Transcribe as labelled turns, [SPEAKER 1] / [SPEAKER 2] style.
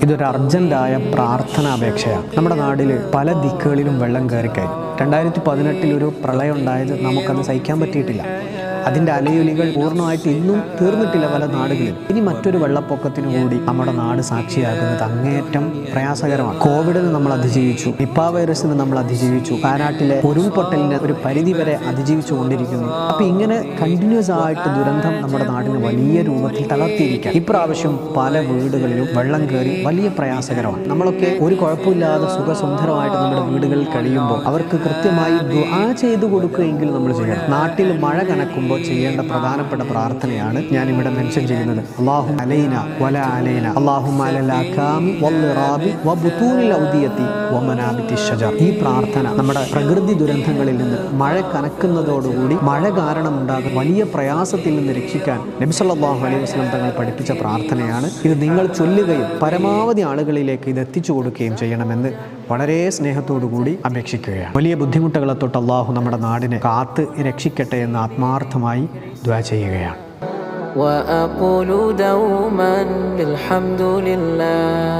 [SPEAKER 1] ഇതൊരു അർജന്റായ പ്രാർത്ഥനാപേക്ഷയാണ്. നമ്മുടെ നാട്ടിൽ പല ദിക്കുകളിലും വെള്ളം കയറിക്കഴിഞ്ഞു. 2018 ഒരു പ്രളയം ഉണ്ടായത് നമുക്കത് സഹിക്കാൻ പറ്റിയിട്ടില്ല. അതിൻ്റെ അലയൊലികൾ പൂർണ്ണമായിട്ട് ഇന്നും തീർന്നിട്ടില്ല പല നാടുകളിൽ. ഇനി മറ്റൊരു വെള്ളപ്പൊക്കത്തിനു കൂടി നമ്മുടെ നാട് സാക്ഷിയാകുന്നത് അങ്ങേയറ്റം പ്രയാസകരമാണ്. കോവിഡിന് നമ്മൾ അതിജീവിച്ചു, നിപ്പ വൈറസിന് നമ്മൾ അതിജീവിച്ചു, വയനാട്ടിലെ ഉരുൾപൊട്ടലിന് ഒരു പരിധി വരെ അതിജീവിച്ചു കൊണ്ടിരിക്കുന്നു. അപ്പം ഇങ്ങനെ കണ്ടിന്യൂസ് ആയിട്ട് ദുരന്തം നമ്മുടെ നാടിന് വലിയ രൂപത്തിൽ തളർത്തിയിരിക്കാം. ഇപ്രാവശ്യം പല വീടുകളിലും വെള്ളം കയറി വലിയ പ്രയാസകരമാണ്. നമ്മളൊക്കെ ഒരു കുഴപ്പമില്ലാതെ സുഖസുന്ദരമായിട്ട് നമ്മുടെ വീടുകളിൽ കഴിയുമ്പോൾ അവർക്ക് കൃത്യമായി ദുആ ചെയ്തു കൊടുക്കുകയെങ്കിലും നമ്മൾ ചെയ്യണം. നാട്ടിൽ മഴ കനക്കുമ്പോൾ ചെയ്യേണ്ട പ്രധാനപ്പെട്ട പ്രാർത്ഥനയാണ് ഞാൻ ഇവിടെ മെൻഷൻ ചെയ്യുന്നത്. അല്ലാഹുമ്മ അലൈന വല അലൈന അല്ലാഹുമ്മ അലൽ അകാമി വൽറാബി വബുതൂനിൽ ഔദിയതി വമനാബിത്തി ഷജർ. ഈ പ്രാർത്ഥന നമ്മുടെ പ്രകൃതി ദുരന്തങ്ങളിൽ നിന്ന് മഴ കനക്കുന്നതോടുകൂടി മഴ കാരണം ഉണ്ടാകുന്ന വലിയ പ്രയാസത്തിൽ നിന്ന് രക്ഷിക്കാൻ നബി സല്ലല്ലാഹു അലൈഹി വസല്ലം തങ്ങൾ പഠിപ്പിച്ച പ്രാർത്ഥനയാണ്. ഇത് നിങ്ങൾ ചൊല്ലുകയും പരമാവധി ആളുകളിലേക്ക് ഇത് എത്തിച്ചു കൊടുക്കുകയും ചെയ്യണമെന്ന് വളരെ സ്നേഹത്തോടു കൂടി അപേക്ഷിക്കുകയാണ്. വലിയ ബുദ്ധിമുട്ടുകളെ തൊട്ട് അല്ലാഹു നമ്മുടെ നാടിനെ കാത്ത് രക്ഷിക്കട്ടെ എന്ന് ആത്മാർത്ഥമായി ദുആ ചെയ്യുകയാണ്.
[SPEAKER 2] وأقول دوما الحمد لله.